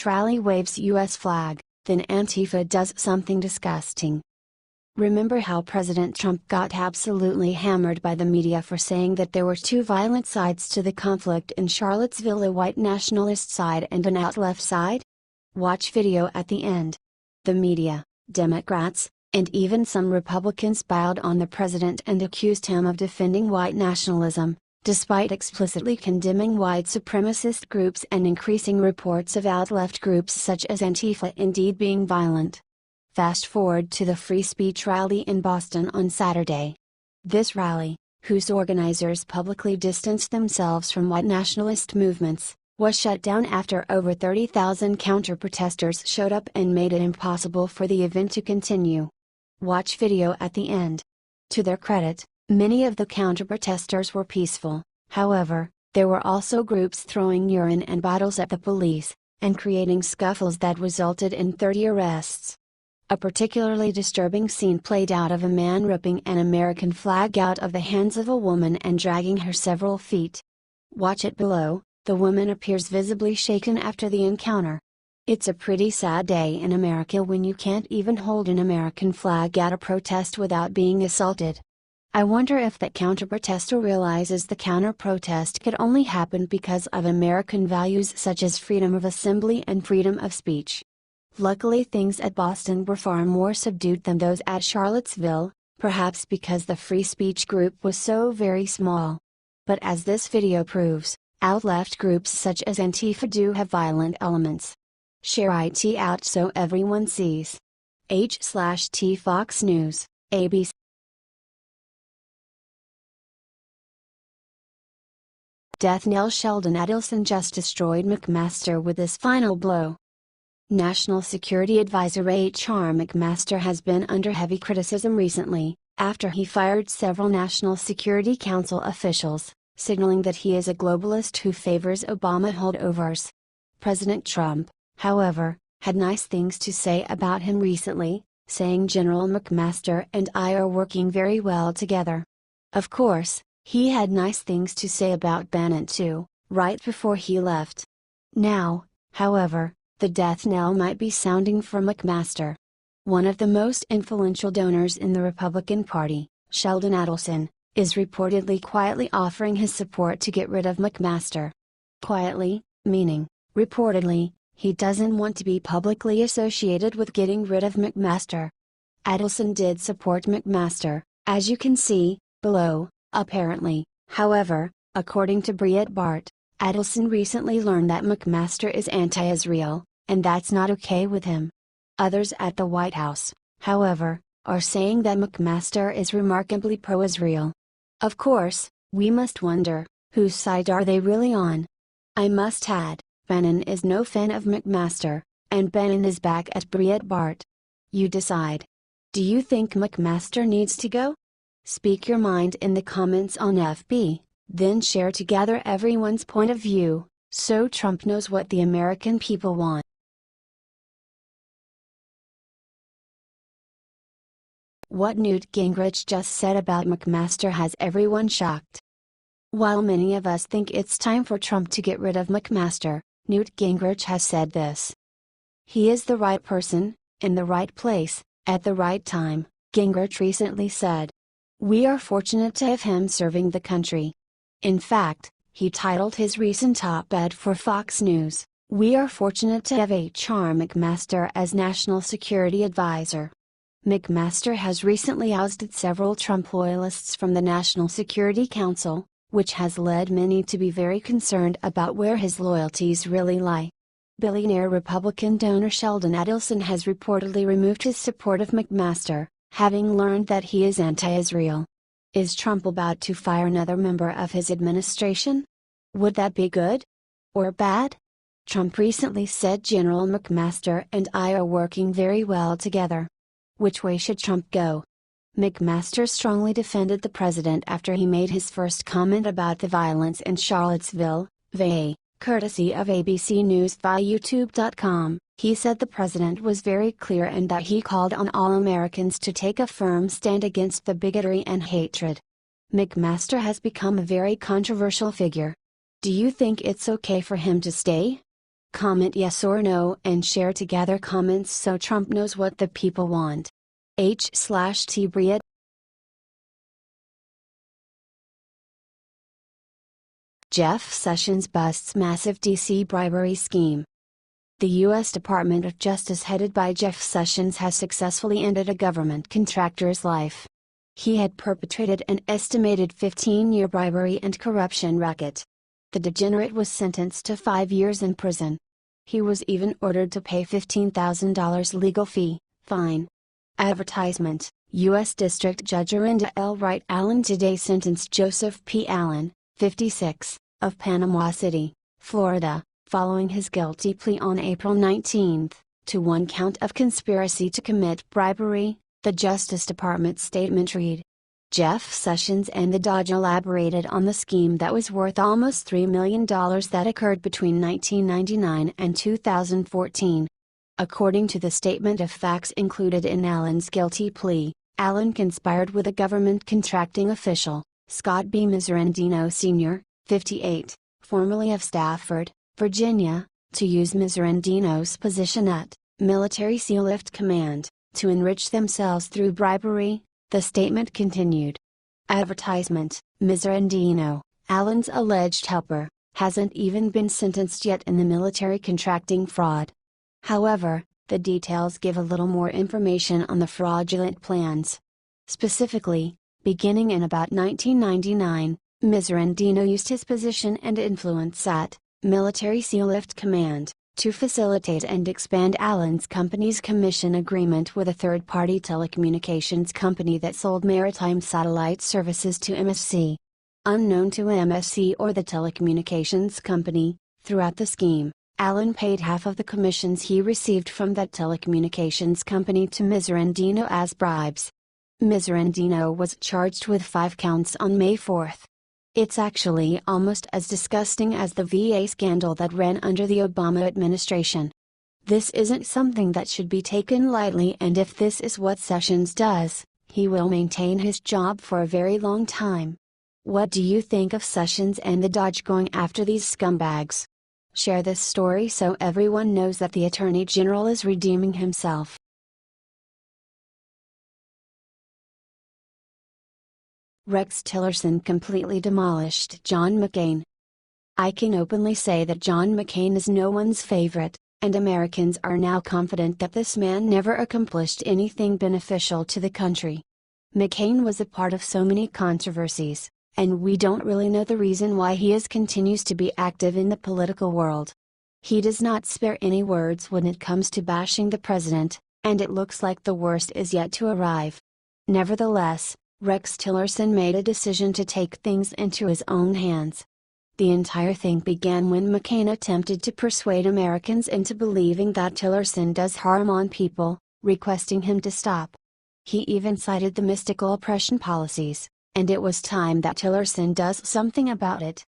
speech rally waves U.S. flag, then Antifa does something disgusting. Remember how President Trump got absolutely hammered by the media for saying that there were two violent sides to the conflict in Charlottesville, a white nationalist side and an out-left side? Watch video at the end. The media, Democrats, and even some Republicans piled on the president and accused him of defending white nationalism, despite explicitly condemning white supremacist groups and increasing reports of out-left groups such as Antifa indeed being violent. Fast forward to the free speech rally in Boston on Saturday. This rally, whose organizers publicly distanced themselves from white nationalist movements, was shut down after over 30,000 counter-protesters showed up and made it impossible for the event to continue. Watch video at the end. To their credit, many of the counter-protesters were peaceful. However, there were also groups throwing urine and bottles at the police, and creating scuffles that resulted in 30 arrests. A particularly disturbing scene played out of a man ripping an American flag out of the hands of a woman and dragging her several feet. Watch it below. The woman appears visibly shaken after the encounter. It's a pretty sad day in America when you can't even hold an American flag at a protest without being assaulted. I wonder if that counter-protester realizes the counter-protest could only happen because of American values such as freedom of assembly and freedom of speech. Luckily, things at Boston were far more subdued than those at Charlottesville, perhaps because the free speech group was so very small. But as this video proves, out-left groups such as Antifa do have violent elements. Share it out so everyone sees. H/T Fox News, ABC. Death knell. Sheldon Adelson just destroyed McMaster with his final blow. National Security Advisor H.R. McMaster has been under heavy criticism recently, after he fired several National Security Council officials, signaling that he is a globalist who favors Obama holdovers. President Trump, however, had nice things to say about him recently, saying General McMaster and I are working very well together. Of course, he had nice things to say about Bannon too, right before he left. Now, however, the death knell might be sounding for McMaster. One of the most influential donors in the Republican Party, Sheldon Adelson, is reportedly quietly offering his support to get rid of McMaster. Quietly, meaning, reportedly, he doesn't want to be publicly associated with getting rid of McMaster. Adelson did support McMaster, as you can see, below, apparently. However, according to Breitbart, Adelson recently learned that McMaster is anti-Israel, and that's not okay with him. Others at the White House, however, are saying that McMaster is remarkably pro-Israel. Of course, we must wonder, whose side are they really on? I must add, Bannon is no fan of McMaster, and Bannon is back at Breitbart. You decide. Do you think McMaster needs to go? Speak your mind in the comments on FB, then share to gather everyone's point of view, so Trump knows what the American people want. What Newt Gingrich just said about McMaster has everyone shocked. While many of us think it's time for Trump to get rid of McMaster, Newt Gingrich has said this. He is the right person, in the right place, at the right time, Gingrich recently said. We are fortunate to have him serving the country. In fact, he titled his recent op-ed for Fox News, "We are fortunate to have H.R. McMaster as National Security Advisor." McMaster has recently ousted several Trump loyalists from the National Security Council, which has led many to be very concerned about where his loyalties really lie. Billionaire Republican donor Sheldon Adelson has reportedly removed his support of McMaster, having learned that he is anti-Israel. Is Trump about to fire another member of his administration? Would that be good? Or bad? Trump recently said General McMaster and I are working very well together. Which way should Trump go? McMaster strongly defended the president after he made his first comment about the violence in Charlottesville, VA, courtesy of ABC News via YouTube.com. He said the president was very clear and that he called on all Americans to take a firm stand against the bigotry and hatred. McMaster has become a very controversial figure. Do you think it's okay for him to stay? Comment yes or no and share to gather comments so Trump knows what the people want. H/T Bria. Jeff Sessions busts massive DC bribery scheme. The U.S. Department of Justice headed by Jeff Sessions has successfully ended a government contractor's life. He had perpetrated an estimated 15-year bribery and corruption racket. The degenerate was sentenced to 5 years in prison. He was even ordered to pay $15,000 legal fine. Advertisement: U.S. District Judge Arinda L. Wright Allen today sentenced Joseph P. Allen, 56, of Panama City, Florida, following his guilty plea on April 19, to one count of conspiracy to commit bribery, the Justice Department statement read. Jeff Sessions and the DOJ elaborated on the scheme that was worth almost $3 million that occurred between 1999 and 2014. According to the statement of facts included in Allen's guilty plea, Allen conspired with a government contracting official, Scott B. Miserandino Sr., 58, formerly of Stafford, Virginia, to use Miserandino's position at Military Sealift Command to enrich themselves through bribery, the statement continued. Advertisement: Miserandino, Allen's alleged helper, hasn't even been sentenced yet in the military contracting fraud. However, the details give a little more information on the fraudulent plans. Specifically, beginning in about 1999, Miserandino used his position and influence at Military Sealift Command to facilitate and expand Allen's company's commission agreement with a third-party telecommunications company that sold maritime satellite services to MSC. Unknown to MSC or the telecommunications company, throughout the scheme, Allen paid half of the commissions he received from that telecommunications company to Miserandino as bribes. Miserandino was charged with 5 counts on May 4. It's actually almost as disgusting as the VA scandal that ran under the Obama administration. This isn't something that should be taken lightly, and if this is what Sessions does, he will maintain his job for a very long time. What do you think of Sessions and the DOJ going after these scumbags? Share this story so everyone knows that the Attorney General is redeeming himself. Rex Tillerson completely demolished John McCain. I can openly say that John McCain is no one's favorite, and Americans are now confident that this man never accomplished anything beneficial to the country. McCain was a part of so many controversies, and we don't really know the reason why he continues to be active in the political world. He does not spare any words when it comes to bashing the president, and it looks like the worst is yet to arrive. Nevertheless, Rex Tillerson made a decision to take things into his own hands. The entire thing began when McCain attempted to persuade Americans into believing that Tillerson does harm on people, requesting him to stop. He even cited the mystical oppression policies, and it was time that Tillerson does something about it.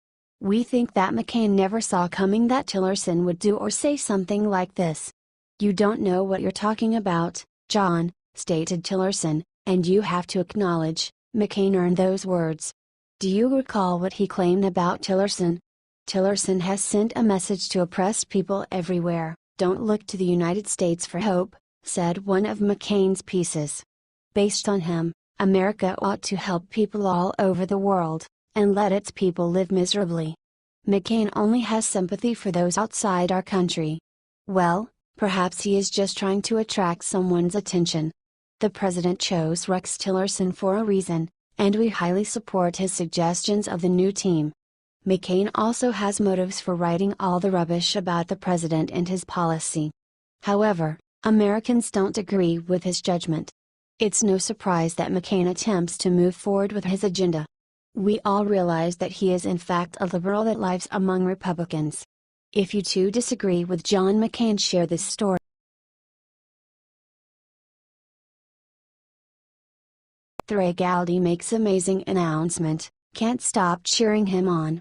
We think that McCain never saw coming that Tillerson would do or say something like this. You don't know what you're talking about, John, stated Tillerson, and you have to acknowledge, McCain earned those words. Do you recall what he claimed about Tillerson? Tillerson has sent a message to oppressed people everywhere. Don't look to the United States for hope, said one of McCain's pieces. Based on him, America ought to help people all over the world, and let its people live miserably. McCain only has sympathy for those outside our country. Well, perhaps he is just trying to attract someone's attention. The president chose Rex Tillerson for a reason, and we highly support his suggestions of the new team. McCain also has motives for writing all the rubbish about the president and his policy. However, Americans don't agree with his judgment. It's no surprise that McCain attempts to move forward with his agenda. We all realize that he is in fact a liberal that lives among Republicans. If you too disagree with John McCain, share this story. Trey Gowdy makes amazing announcement, can't stop cheering him on.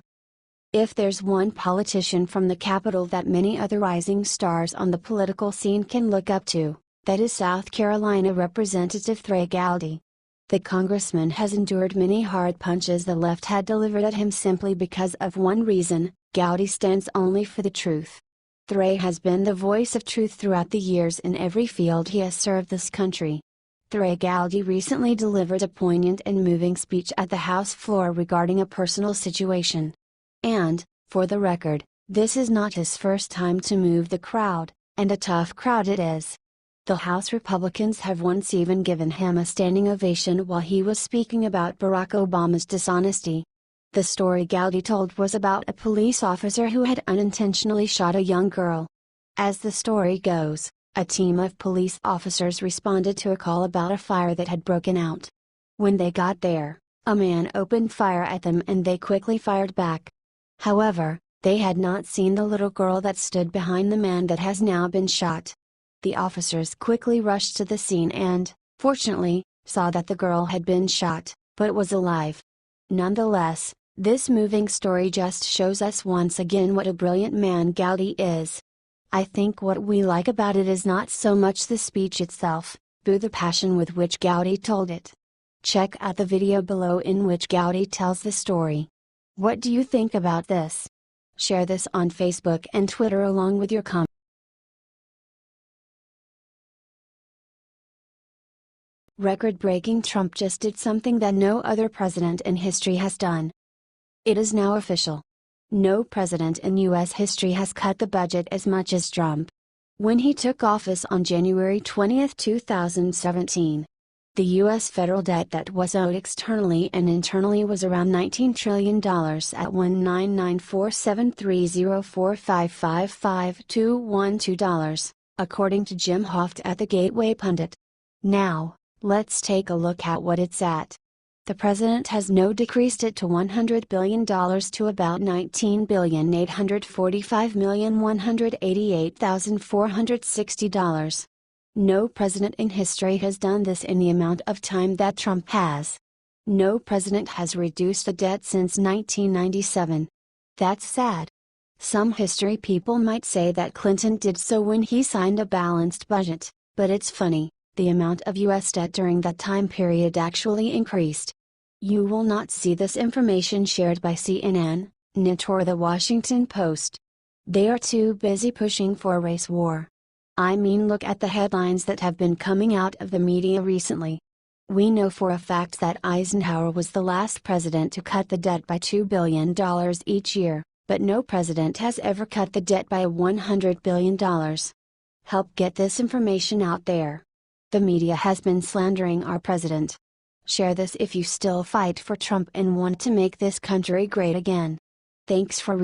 If there's one politician from the Capitol that many other rising stars on the political scene can look up to, that is South Carolina Representative Trey Gowdy. The congressman has endured many hard punches the left had delivered at him simply because of one reason: Gowdy stands only for the truth. Trey has been the voice of truth throughout the years in every field he has served this country. Trey Gowdy recently delivered a poignant and moving speech at the House floor regarding a personal situation. And, for the record, this is not his first time to move the crowd, and a tough crowd it is. The House Republicans have once even given him a standing ovation while he was speaking about Barack Obama's dishonesty. The story Gowdy told was about a police officer who had unintentionally shot a young girl. As the story goes, a team of police officers responded to a call about a fire that had broken out. When they got there, a man opened fire at them and they quickly fired back. However, they had not seen the little girl that stood behind the man that has now been shot. The officers quickly rushed to the scene and, fortunately, saw that the girl had been shot, but was alive. Nonetheless, this moving story just shows us once again what a brilliant man Gowdy is. I think what we like about it is not so much the speech itself, but the passion with which Gowdy told it. Check out the video below in which Gowdy tells the story. What do you think about this? Share this on Facebook and Twitter along with your comments. Record-breaking: Trump just did something that no other president in history has done. It is now official. No president in U.S. history has cut the budget as much as Trump. When he took office on January 20, 2017, the U.S. federal debt that was owed externally and internally was around $19 trillion at $1,9473045555212, according to Jim Hoft at the Gateway Pundit. Now, let's take a look at what it's at. The president has now decreased it to $100 billion to about $19,845,188,460. No president in history has done this in the amount of time that Trump has. No president has reduced the debt since 1997. That's sad. Some history people might say that Clinton did so when he signed a balanced budget, but it's funny. The amount of U.S. debt during that time period actually increased. You will not see this information shared by CNN, Newt or the Washington Post. They are too busy pushing for a race war. I mean, look at the headlines that have been coming out of the media recently. We know for a fact that Eisenhower was the last president to cut the debt by $2 billion each year, but no president has ever cut the debt by $100 billion. Help get this information out there. The media has been slandering our president. Share this if you still fight for Trump and want to make this country great again. Thanks for